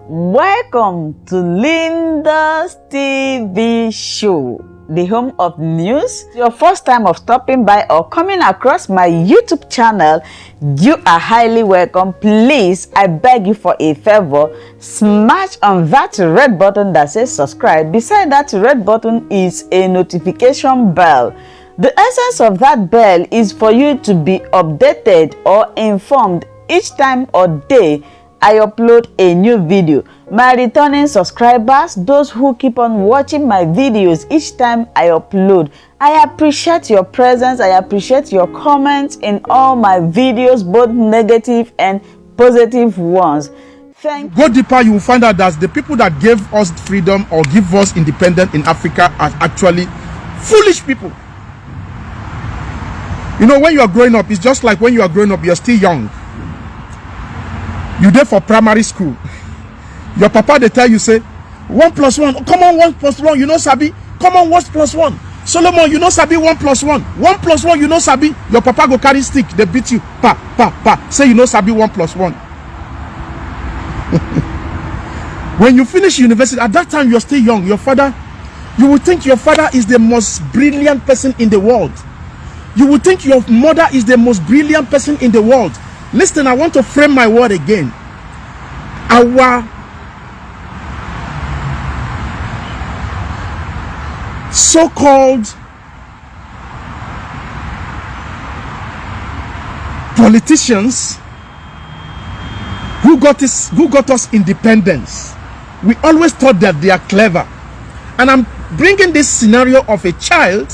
Welcome to Linda's TV show, the home of news. Your first time of stopping by or coming across my YouTube channel, you are highly welcome. Please, I beg you for a favor, smash on that red button that says subscribe. Beside that red button is a notification bell. The essence of that bell is for you to be updated or informed each time or day I upload a new video. My returning subscribers, those who keep on watching my videos each time I upload, I appreciate your presence. I appreciate your comments in all my videos, both negative and positive ones. Thank you. Go deeper, you will find out that the people that gave us freedom or give us independence in Africa are actually foolish people. You know, when you are growing up, it's just like when you are growing up, you're still young. You there for primary school. Your papa, they tell you, say, 1 plus 1. Come on, 1 plus 1. You know, Sabi. Come on, 1 plus 1. Solomon, you know, Sabi, 1 plus 1. 1 plus 1, you know, Sabi. Your papa go carry stick. They beat you. Pa, pa, pa. Say, you know, Sabi, 1 plus 1. When you finish university, at that time, you're still young. Your father, you will think your father is the most brilliant person in the world. You will think your mother is the most brilliant person in the world. Listen, I want to frame my word again. Our so-called politicians who got us independence, we always thought that they are clever. And I'm bringing this scenario of a child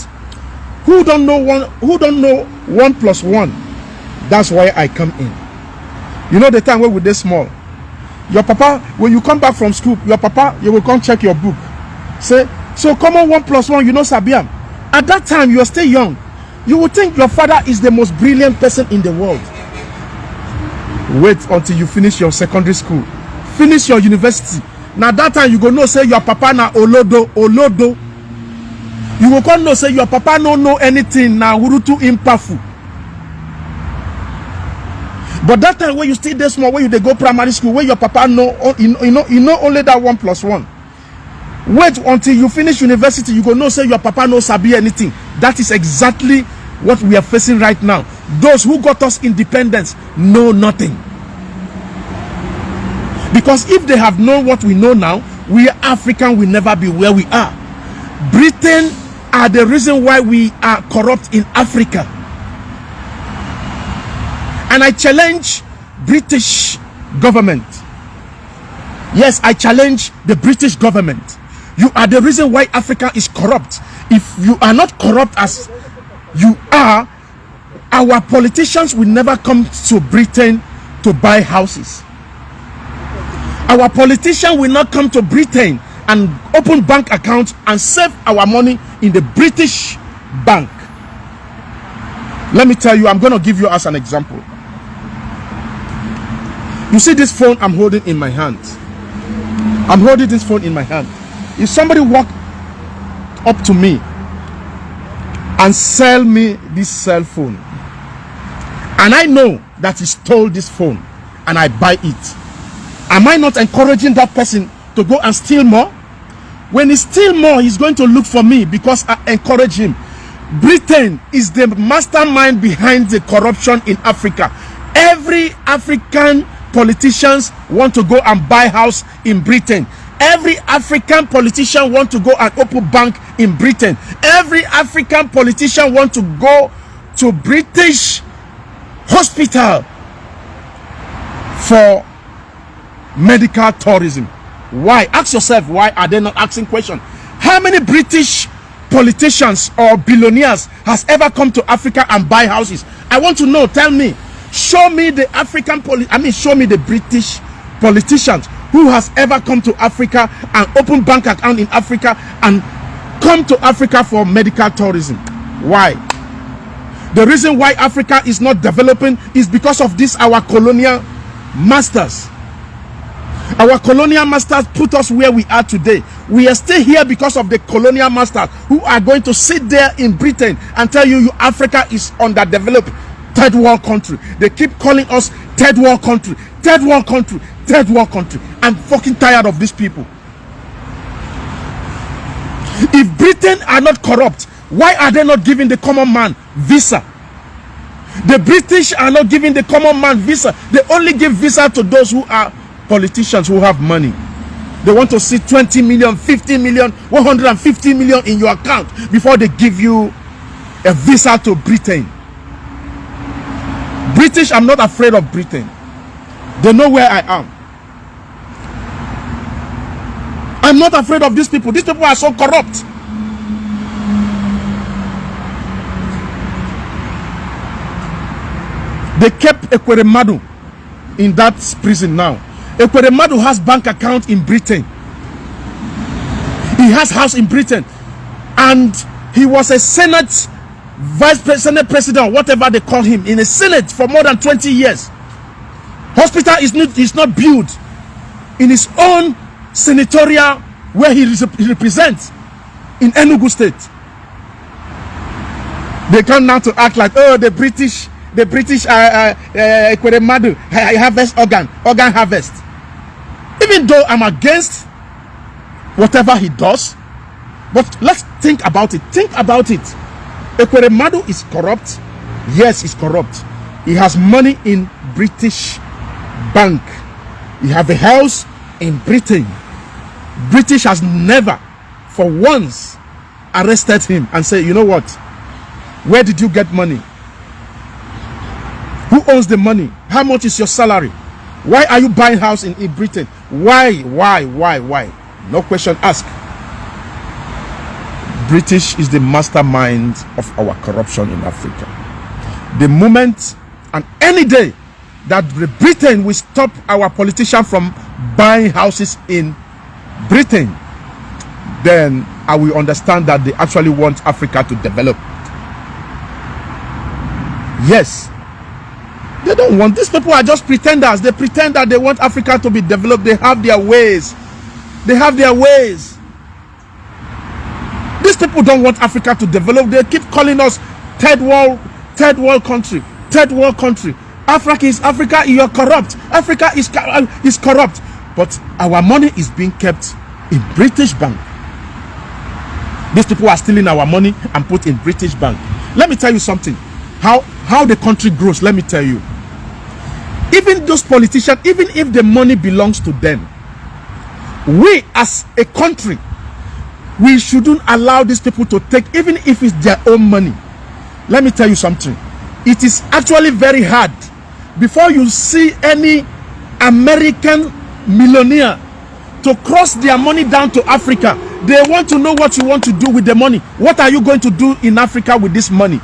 who don't know 1 plus 1. That's why I come in. You know the time when we were small, your papa, when you come back from school, your papa, you will come check your book. Say, so come on, 1 plus 1, you know Sabiam. At that time, you are still young. You will think your father is the most brilliant person in the world. Wait until you finish your secondary school. Finish your university. Now that time, you go know, say your papa na olodo. You will come know, say your papa no know anything na hurutu impafu. But that time when you still there small, when you they go primary school, where your papa know, you know only that 1 plus 1. Wait until you finish university, you go know, say your papa no sabi anything. That is exactly what we are facing right now. Those who got us independence know nothing. Because if they have known what we know now, we African will never be where we are. Britain are the reason why we are corrupt in Africa. And I challenge British government. Yes, I challenge the British government. You are the reason why Africa is corrupt. If you are not corrupt as you are, our politicians will never come to Britain to buy houses. Our politicians will not come to Britain and open bank accounts and save our money in the British bank. Let me tell you, I'm going to give you as an example. You see this phone I'm holding in my hand. I'm holding this phone in my hand. If somebody walk up to me and sell me this cell phone, and I know that he stole this phone and I buy it, am I not encouraging that person to go and steal more? When he steal more, he's going to look for me because I encourage him. Britain is the mastermind behind the corruption in Africa. Every African politicians want to go and buy house in Britain. Every African politician want to go and open bank in Britain. Every African politician want to go to British hospital for medical tourism. Why? Ask yourself, why are they not asking questions? How many British politicians or billionaires has ever come to Africa and buy houses? I want to know. Tell me. Show me the show me the British politicians who has ever come to Africa and open bank account in Africa and come to Africa for medical tourism. Why? The reason why Africa is not developing is because of this, our colonial masters. Our colonial masters put us where we are today. We are still here because of the colonial masters who are going to sit there in Britain and tell you Africa is underdeveloped. third world country. They keep calling us third world country, third world country, third world country. I'm fucking tired of these people. If Britain are not corrupt, why are they not giving the common man visa? The British are not giving the common man visa. They only give visa to those who are politicians who have money. They want to see 20 million, 50 million, 150 million in your account before they give you a visa to Britain. British, I'm not afraid of Britain. They know where I am. I'm not afraid of these people. These people are so corrupt. They kept Ekweremadu in that prison now. Ekweremadu has bank account in Britain. He has house in Britain. And he was a Senate president, whatever they call him, in a Senate for more than 20 years. Hospital is not built in his own senatorial where he represents in Enugu State. They come now to act like, oh, the British Ekweremadu harvest organ harvest. Even though I'm against whatever he does, but let's think about it. Think about it. Ekweremadu is corrupt. Yes, he's corrupt. He has money in British bank. He have a house in Britain. British has never for once arrested him and say, you know what, where did you get money? Who owns the money? How much is your salary? Why are you buying house in Britain? Why? No question asked. British is the mastermind of our corruption in Africa. The moment and any day that Britain will stop our politicians from buying houses in Britain, then I will understand that they actually want Africa to develop. Yes. They don't want. These people are just pretenders. They pretend that they want Africa to be developed. They have their ways. They have their ways. These people don't want Africa to develop. They keep calling us third world country, third world country. Africa, you are corrupt. Africa is corrupt. But our money is being kept in British bank. These people are stealing our money and put in British bank. Let me tell you something. How the country grows, let me tell you. Even those politicians, even if the money belongs to them, we as a country, we shouldn't allow these people to take, even if it's their own money. Let me tell you something. It is actually very hard. Before you see any American millionaire to cross their money down to Africa, they want to know what you want to do with the money. What are you going to do in Africa with this money?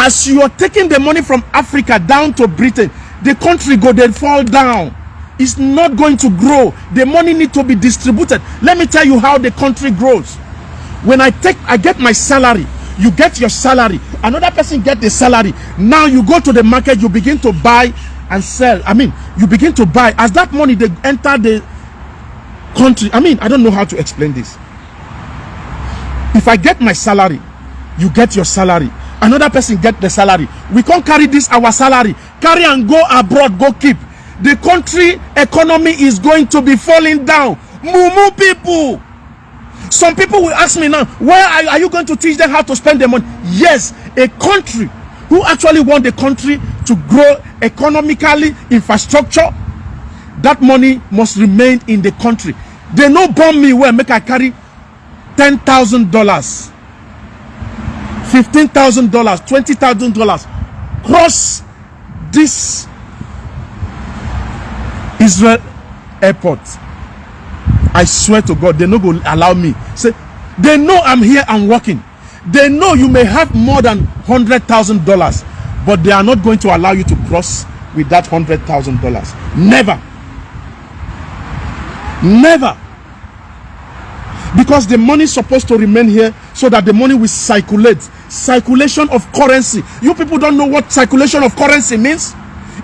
As you are taking the money from Africa down to Britain, the country go then fall down. It's not going to grow. The money need to be distributed. Let me tell you how the country grows. When I get my salary, you get your salary, another person get the salary. Now you go to the market, you begin to buy and sell. You begin to buy. As that money they enter the country, I don't know how to explain this. If I get my salary, you get your salary, another person get the salary. We can't carry this our salary, carry and go abroad, go keep. The country economy is going to be falling down. Mumu people. Some people will ask me now, where are you going to teach them how to spend their money? Yes, a country who actually want the country to grow economically, infrastructure, that money must remain in the country. They no bomb me where make I carry $10,000, $15,000, $20,000 cross this Israel airport. I swear to God, they no go allow me. Say, they know I'm here and working. They know you may have more than $100,000, but they are not going to allow you to cross with that $100,000. Never. Never. Because the money is supposed to remain here so that the money will circulate. Circulation of currency. You people don't know what circulation of currency means?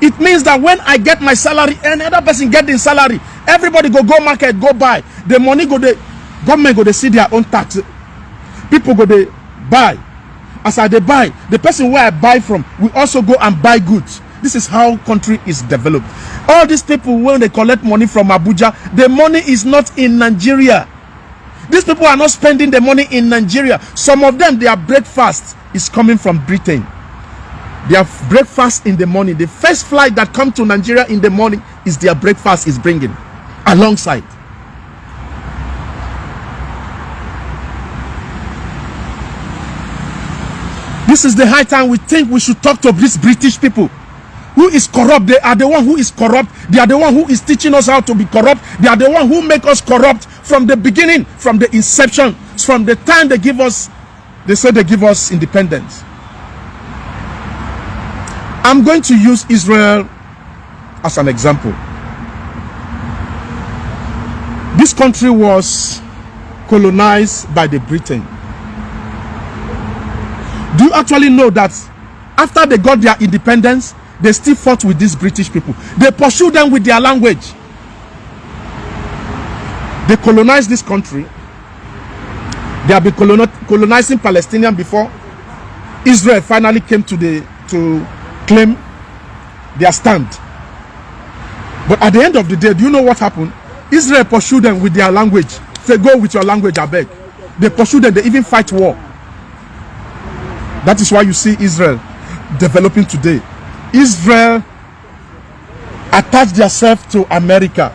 It means that when I get my salary and another person get the salary, everybody go market, go buy. The money go the government go they see their own tax. People go they buy. As I they buy, the person where I buy from, we also go and buy goods. This is how country is developed. All these people, when they collect money from Abuja, the money is not in Nigeria. These people are not spending the money in Nigeria. Some of them, their breakfast is coming from Britain. Their breakfast in the morning, the first flight that comes to Nigeria in the morning is their breakfast is bringing alongside. This is the high time we think we should talk to these British people who is corrupt. They are the one who is corrupt. They are the one who is teaching us how to be corrupt. They are the one who make us corrupt from the beginning, from the inception, from the time they give us, they say they give us independence. I'm going to use Israel as an example. This country was colonized by the Britain. Do you actually know that after they got their independence, they still fought with these British people? They pursued them with their language. They colonized this country. They have been colonizing Palestinians before. Israel finally came to claim their stand. But at the end of the day, do you know what happened? Israel pursued them with their language. Say, go with your language, I beg. They pursued them. They even fight war. That is why you see Israel developing today. Israel attached themselves to America.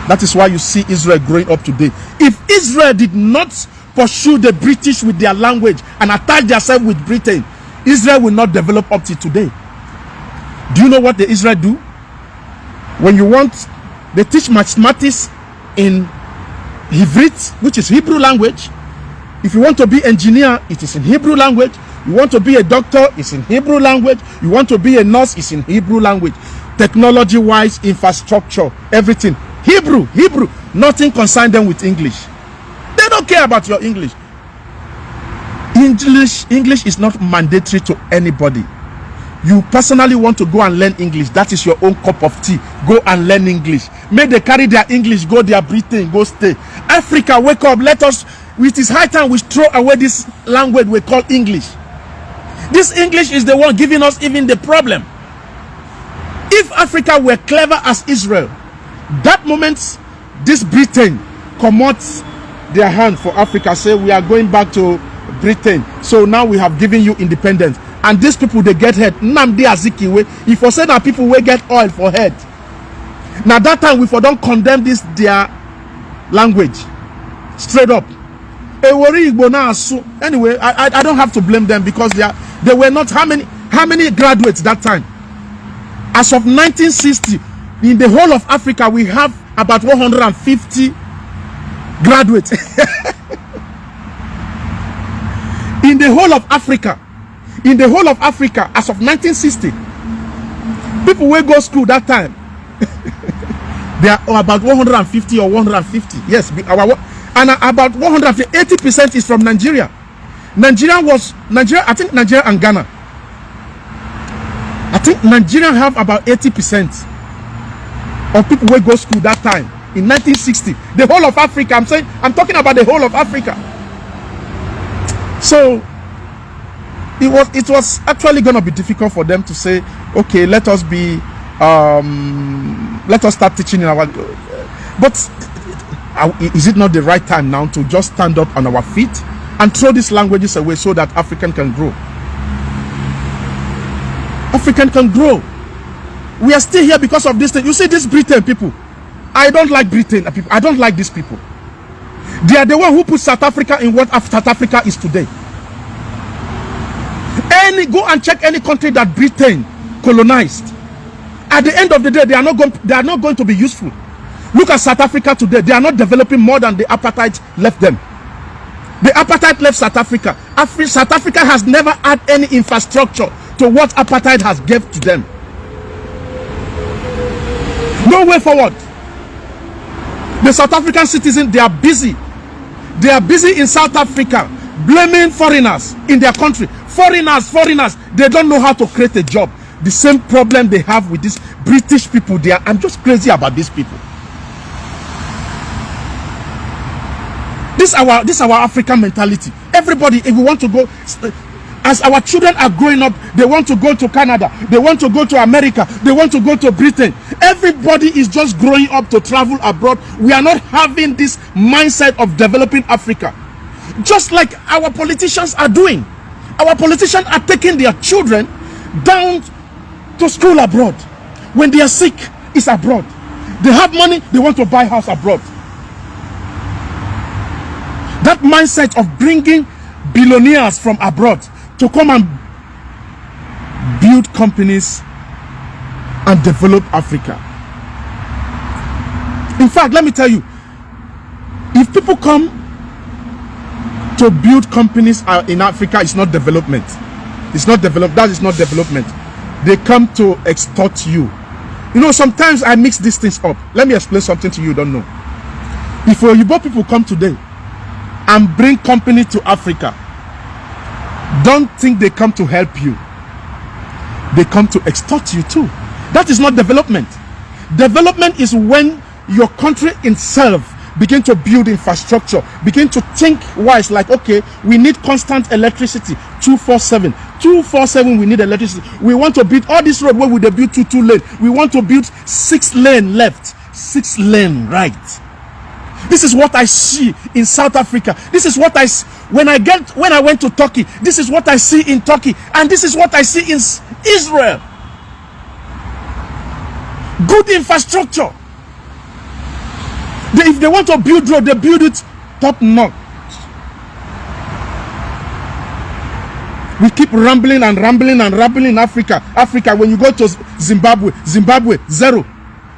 That is why you see Israel growing up today. If Israel did not pursue the British with their language and attach themselves with Britain, Israel will not develop up to today. Do you know what the Israel do? When you want, they teach mathematics in Ivrit, which is Hebrew language. If you want to be engineer, it is in Hebrew language. You want to be a doctor, it's in Hebrew language. You want to be a nurse, it's in Hebrew language. Technology-wise, infrastructure, everything. Hebrew. Nothing concerns them with English. They don't care about your English. English is not mandatory to anybody. You personally want to go and learn English, that is your own cup of tea. Go and learn English. May they carry their English, go their Britain, go stay. Africa, wake up. Let us, it is high time we throw away this language we call English. This English is the one giving us even the problem. If Africa were clever as Israel, that moment this Britain commits their hand for Africa, say we are going back to Britain, so now we have given you independence, and these people they get head. Nnamdi Azikiwe, if you say that people will get oil for head, now that time we for don't condemn this their language straight up. Anyway, I don't have to blame them because they were not how many graduates that time. As of 1960, in the whole of Africa we have about 150 graduates. In the whole of Africa, as of 1960, people will go school that time. There are about 150 or 150. Yes, and about 180% is from Nigeria. Nigeria, I think Nigeria and Ghana. I think Nigeria have about 80% of people will go school that time in 1960. The whole of Africa, I'm talking about the whole of Africa. So it was actually going to be difficult for them to say, okay, let us start teaching in our, but is it not the right time now to just stand up on our feet and throw these languages away so that African can grow? African can grow. We are still here because of this thing. You see, these Britain people, I don't like Britain people. I don't like these people. They are the one who put South Africa in what South Africa is today. Go and check any country that Britain colonized. At the end of the day, they are not going to be useful. Look at South Africa today. They are not developing more than the apartheid left them. The apartheid left South Africa. South Africa has never had any infrastructure to what apartheid has given to them. No way forward. The South African citizens, they are busy. They are busy in South Africa blaming foreigners in their country. Foreigners. They don't know how to create a job. The same problem they have with these British people. I'm just crazy about these people. This is our African mentality. Everybody, if we want to go, As our children are growing up, they want to go to Canada, they want to go to America, they want to go to Britain. Everybody is just growing up to travel abroad. We are not having this mindset of developing Africa, just like our politicians are doing. Our politicians are taking their children down to school abroad. When they are sick, it's abroad. They have money, they want to buy house abroad. That mindset of bringing billionaires from abroad to come and build companies and develop Africa. In fact, let me tell you, if people come to build companies in Africa, it's not development. It's not development. That is not development. They come to extort you. You know, sometimes I mix these things up. Let me explain something to you don't know. If Yoruba people come today and bring company to Africa, don't think they come to help you. They come to extort you too. That is not development. Development is when your country itself begin to build infrastructure, begin to think wise, like, okay, we need constant electricity 247. 247 we need electricity. We want to build all this road where we build two lane. We want to build 6 lane left, 6 lane right. This is what I see in South Africa. This is what I when I went to Turkey. This is what I see in Turkey, and this is what I see in Israel. Good infrastructure. If they want to build road, they build it top notch. We keep rambling and rambling and rambling in Africa. Africa, when you go to Zimbabwe, zero.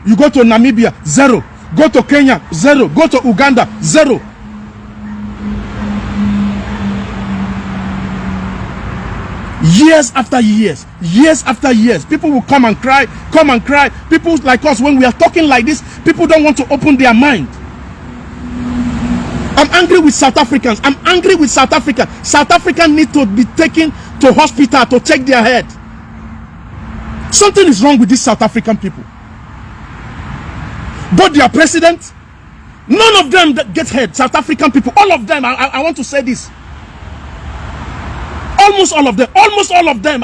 You go to Namibia, zero. Go to Kenya, zero. Go to Uganda, zero. Years after years, years after years, people will come and cry, come and cry. People like us, when we are talking like this, people don't want to open their mind. I'm angry with South Africans. I'm angry with South Africa. South Africans need to be taken to hospital to check their head. Something is wrong with these South African people. But their president, none of them that get head. South African people, all of them, I want to say this. Almost all of them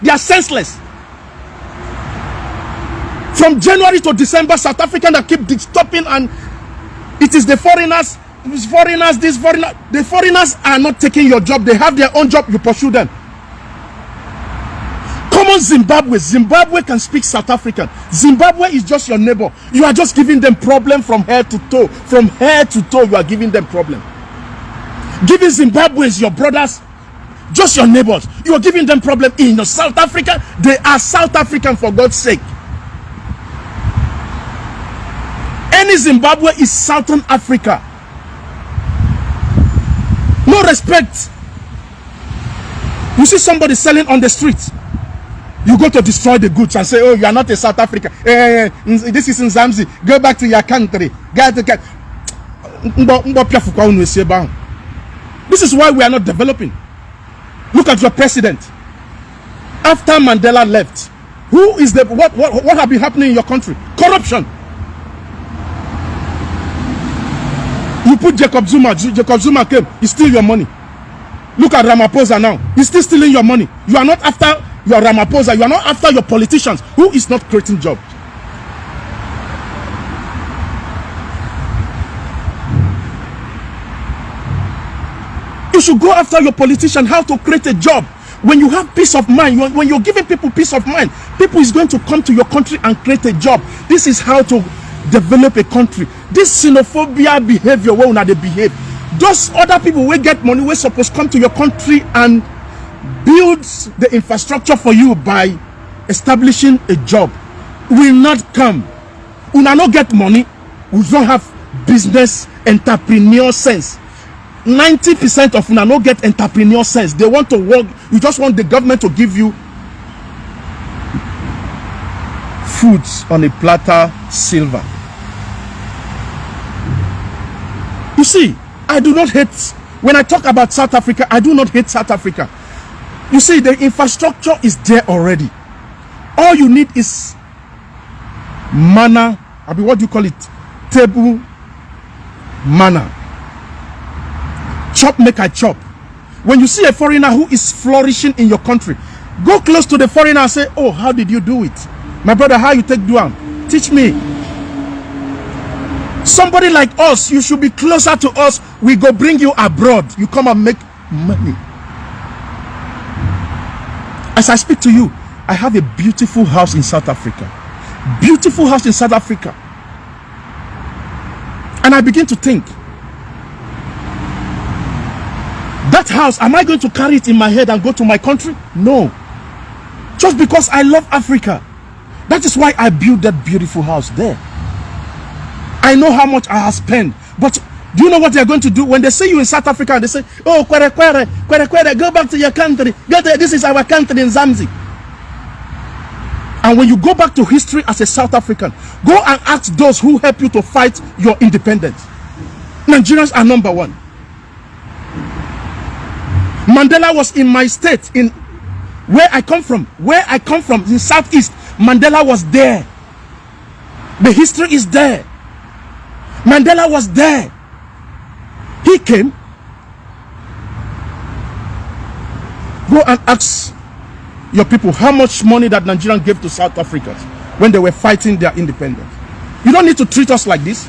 they are senseless. From January to December, South Africans that keep stopping, and it is the foreigners, the foreigners are not taking your job. They have their own job, you pursue them. Come on, Zimbabwe can speak South African. Zimbabwe is just your neighbor. You are just giving them problem from head to toe. From head to toe, you are giving them problem. Giving Zimbabweans your brothers, just your neighbors, you are giving them problem. In South Africa, they are South African, for God's sake. Any Zimbabwe is Southern Africa. No respect. You see somebody selling on the street, you go to destroy the goods and say, oh, you are not a South African. This is in Zamzi. Go back to your country. This is why we are not developing. Look at your president. After Mandela left, who is the what have been happening in your country? Corruption. You put Jacob Zuma came, he steal your money. Look at Ramaphosa now, he's still stealing your money. You are not after your Ramaphosa, you are not after your politicians who is not creating jobs. You should go after your politician, how to create a job. When you have peace of mind, when you're giving people peace of mind, people is going to come to your country and create a job. This is how to develop a country. This xenophobia behavior, where they behave, those other people will get money, we're supposed to come to your country and build the infrastructure for you by establishing a job, will not come. We not get money, we don't have business entrepreneur sense. 90% of una no get entrepreneur sense. They want to work. You just want the government to give you foods on a platter, silver. You see, I do not hate, when I talk about South Africa, I do not hate South Africa. You see, the infrastructure is there already. All you need is manna. I mean, what do you call it? Table manna. Chop, make I chop. When you see a foreigner who is flourishing in your country, go close to the foreigner and say, oh, how did you do it? My brother, how you take Duan? Teach me. Somebody like us, you should be closer to us. We go bring you abroad. You come and make money. As I speak to you, I have a beautiful house in South Africa. Beautiful house in South Africa. And I begin to think, that house, am I going to carry it in my head and go to my country? No. Just because I love Africa. That is why I built that beautiful house there. I know how much I have spent. But do you know what they are going to do? When they see you in South Africa and they say, oh, kwere, go back to your country. This is our country in Zamzi. And when you go back to history as a South African, go and ask those who help you to fight your independence. Nigerians are number one. Mandela was in my state, in where I come from, in Southeast. Mandela was there. The history is there. Mandela was there. He came. Go and ask your people how much money that Nigerians gave to South Africans when they were fighting their independence. You don't need to treat us like this.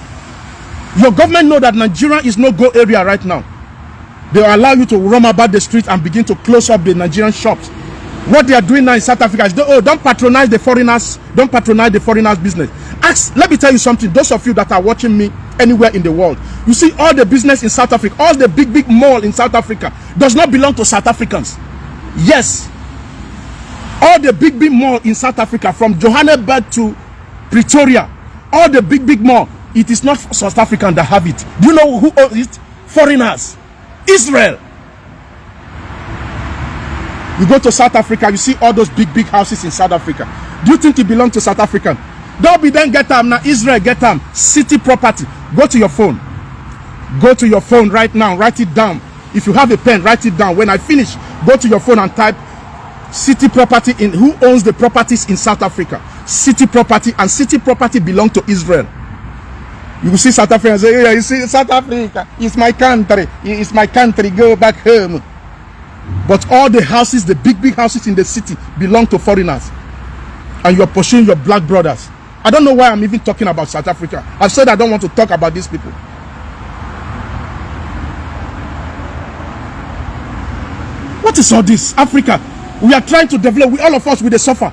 Your government know that Nigeria is no go area right now. They will allow you to roam about the street and begin to close up the Nigerian shops. What they are doing now in South Africa is, don't patronize the foreigners. Don't patronize the foreigners' business. Let me tell you something. Those of you that are watching me anywhere in the world, you see all the business in South Africa, all the big mall in South Africa does not belong to South Africans. Yes. All the big mall in South Africa, from Johannesburg to Pretoria, all the big mall, it is not South African that have it. Do you know who owns it? Foreigners. Israel. You go to South Africa, you see all those big houses in South Africa. Do you think it belongs to South African? Don't be then get them now. Israel get them. City property. Go to your phone. Go to your phone right now. Write it down. If you have a pen, write it down. When I finish, go to your phone and type city property in who owns the properties in South Africa. City property, and city property belong to Israel. You will see South Africa and say, yeah, you see, South Africa, it's my country. It's my country. Go back home. But all the houses, the big houses in the city belong to foreigners. And you're pursuing your black brothers. I don't know why I'm even talking about South Africa. I've said I don't want to talk about these people. What is all this? Africa, we are trying to develop. All of us, we suffer.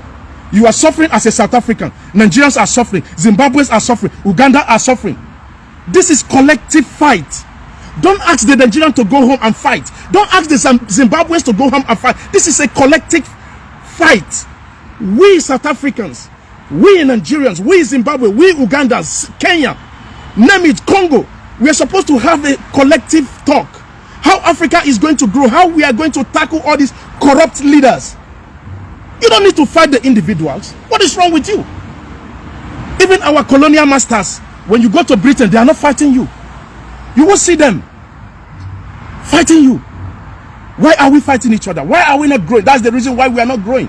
You are suffering as a South African. Nigerians are suffering. Zimbabweans are suffering. Uganda are suffering. This is collective fight. Don't ask the Nigerians to go home and fight. Don't ask the Zimbabweans to go home and fight. This is a collective fight. We South Africans, we Nigerians, we Zimbabwe, we Ugandans, Kenya, name it, Congo. We are supposed to have a collective talk. How Africa is going to grow, how we are going to tackle all these corrupt leaders. You don't need to fight the individuals. What is wrong with you? Even our colonial masters, when you go to Britain, they are not fighting you. You won't see them fighting you. Why are we fighting each other? Why are we not growing? That's the reason why we are not growing.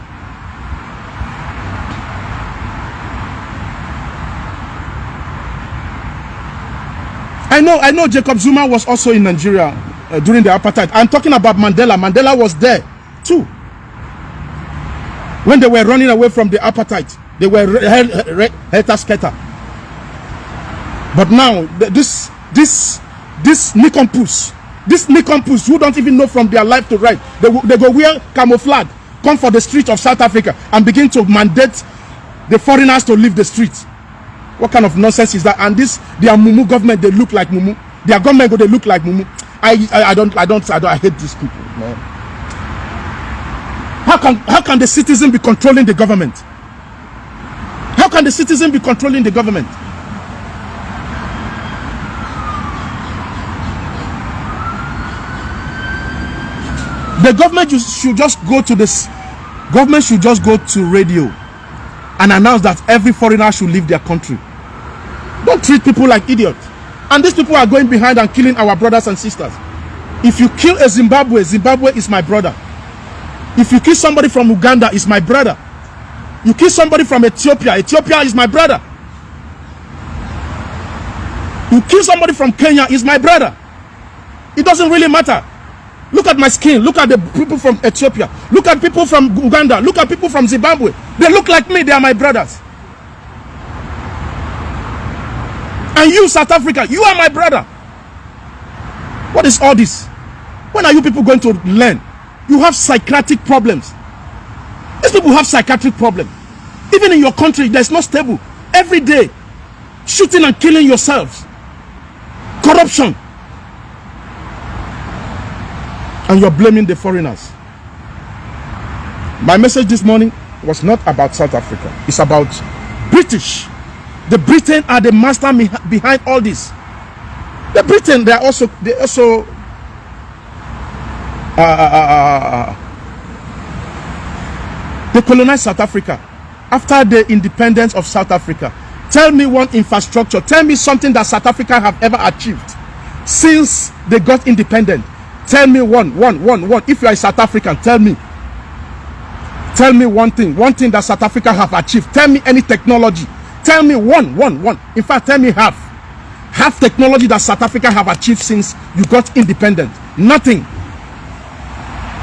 I know Jacob Zuma was also in Nigeria during the apartheid. I'm talking about Mandela. Mandela was there too. When they were running away from the apartheid, they were helter-skelter. But now, this Nicompus who don't even know from their life to right, they go wear camouflage, come for the streets of South Africa and begin to mandate the foreigners to leave the streets. What kind of nonsense is that? And their Mumu government, they look like Mumu. Their government, they look like Mumu. I hate these people, man. How can the citizen be controlling the government? How can the citizen be controlling the government? The government should just go to this. Government should just go to radio and announce that every foreigner should leave their country. Don't treat people like idiots. And these people are going behind and killing our brothers and sisters. If you kill a Zimbabwe, Zimbabwe is my brother. If you kill somebody from Uganda, it's my brother. You kill somebody from Ethiopia, Ethiopia is my brother. You kill somebody from Kenya, is my brother. It doesn't really matter. Look at my skin. Look at the people from Ethiopia. Look at people from Uganda. Look at people from Zimbabwe. They look like me. They are my brothers. And you, South Africa, you are my brother. What is all this? When are you people going to learn? You have psychiatric problems. These people have psychiatric problems. Even in your country, there's no stable. Every day, shooting and killing yourselves. Corruption. And you're blaming the foreigners. My message this morning was not about South Africa. It's about British. The Britain are the master behind all this. The Britain, they colonized South Africa after the independence of South Africa. Tell me one infrastructure. Tell me something that South Africa have ever achieved since they got independent. Tell me one. If you are a South African, tell me. Tell me one thing that South Africa have achieved. Tell me any technology. Tell me one. In fact, tell me half technology that South Africa have achieved since you got independent. Nothing.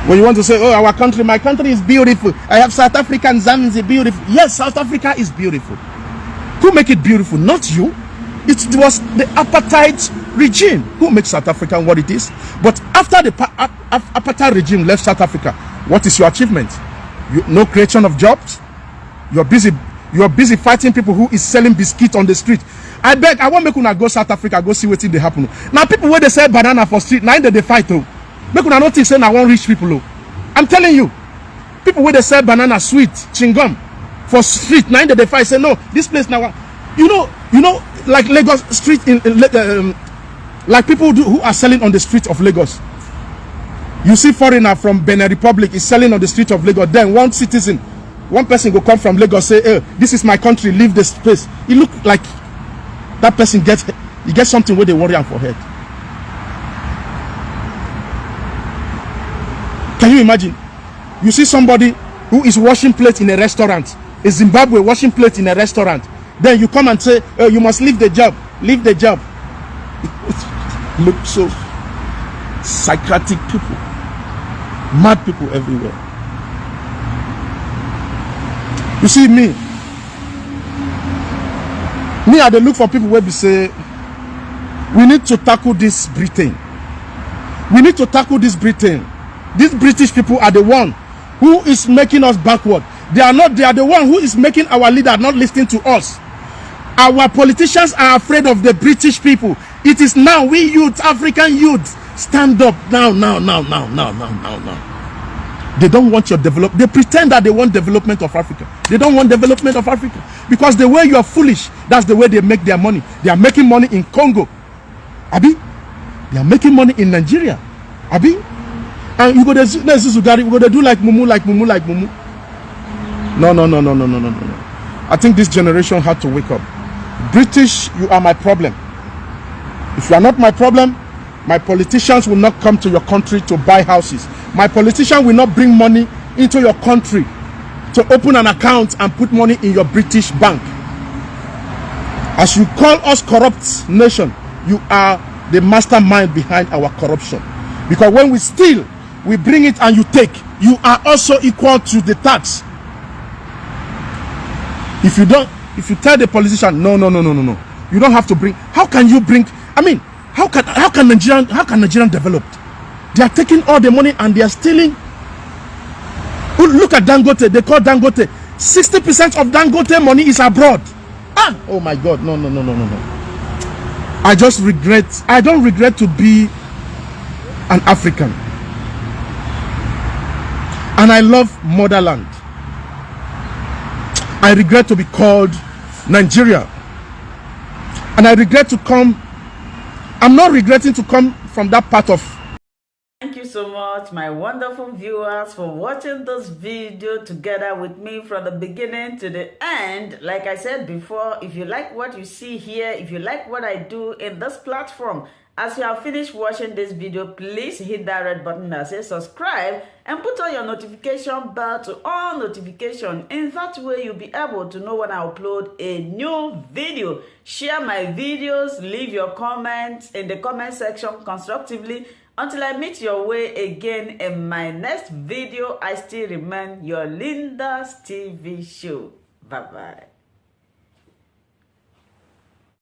When you want to say, oh, our country, my country is beautiful. I have South African Zanzibar, beautiful. Yes, South Africa is beautiful. Who make it beautiful? Not you. It was the apartheid regime who makes South Africa what it is. But after the apartheid regime left South Africa, what is your achievement? No creation of jobs. You're busy fighting people who is selling biscuits on the street. I beg, I want make una go South Africa, go see what they happen. Now people where they sell banana for street, now they fight though. Make una not think say I want rich people. I'm telling you, people where they sell banana, sweet, chewing-gum for street, now they fight. Say no, this place now. You know, like Lagos street like people who are selling on the street of Lagos. You see foreigner from Benin Republic is selling on the street of Lagos. Then one person go come from Lagos say, hey, this is my country, leave this place. It look like that person gets something where they worry am for head. Can you imagine? You see somebody who is washing plates in a restaurant, a Zimbabwe washing plates in a restaurant. Then you come and say, oh, you must leave the job. Leave the job. Look so psychotic people. Mad people everywhere. You see me, I dey look for people where we say, we need to tackle this Britain. We need to tackle this Britain. These British people are the one who is making us backward. They are the one who is making our leader not listening to us. Our politicians are afraid of the British people. It is now we youth, African youth, stand up now. They don't want your development. They pretend that they want development of Africa. They don't want development of Africa. Because the way you are foolish, that's the way they make their money. They are making money in Congo. Abi? They are making money in Nigeria. Abi? And you go to do like mumu. No. I think this generation had to wake up. British, you are my problem. If you are not my problem, my politicians will not come to your country to buy houses. My politician will not bring money into your country to open an account and put money in your British bank. As you call us corrupt nation, you are the mastermind behind our corruption. Because when we steal, we bring it and you take. You are also equal to the tax. If you tell the politician, no. You don't have to bring. How can you bring? I mean, how can Nigerian develop? They are taking all the money and they are stealing. Look at Dangote. They call Dangote. 60% of Dangote money is abroad. Oh my God. No. I don't regret to be an African. And I love motherland. I regret to be called Nigeria. And I regret to come. I'm not regretting to come from that part of. Thank you so much, my wonderful viewers, for watching this video together with me from the beginning to the end. Like I said before, if you like what you see here, if you like what I do in this platform, as you have finished watching this video, please hit that red button that says subscribe and put on your notification bell to all notification. In that way, you'll be able to know when I upload a new video. Share my videos, leave your comments in the comment section constructively. Until I meet your way again in my next video, I still remain your Linda's TV show. Bye-bye.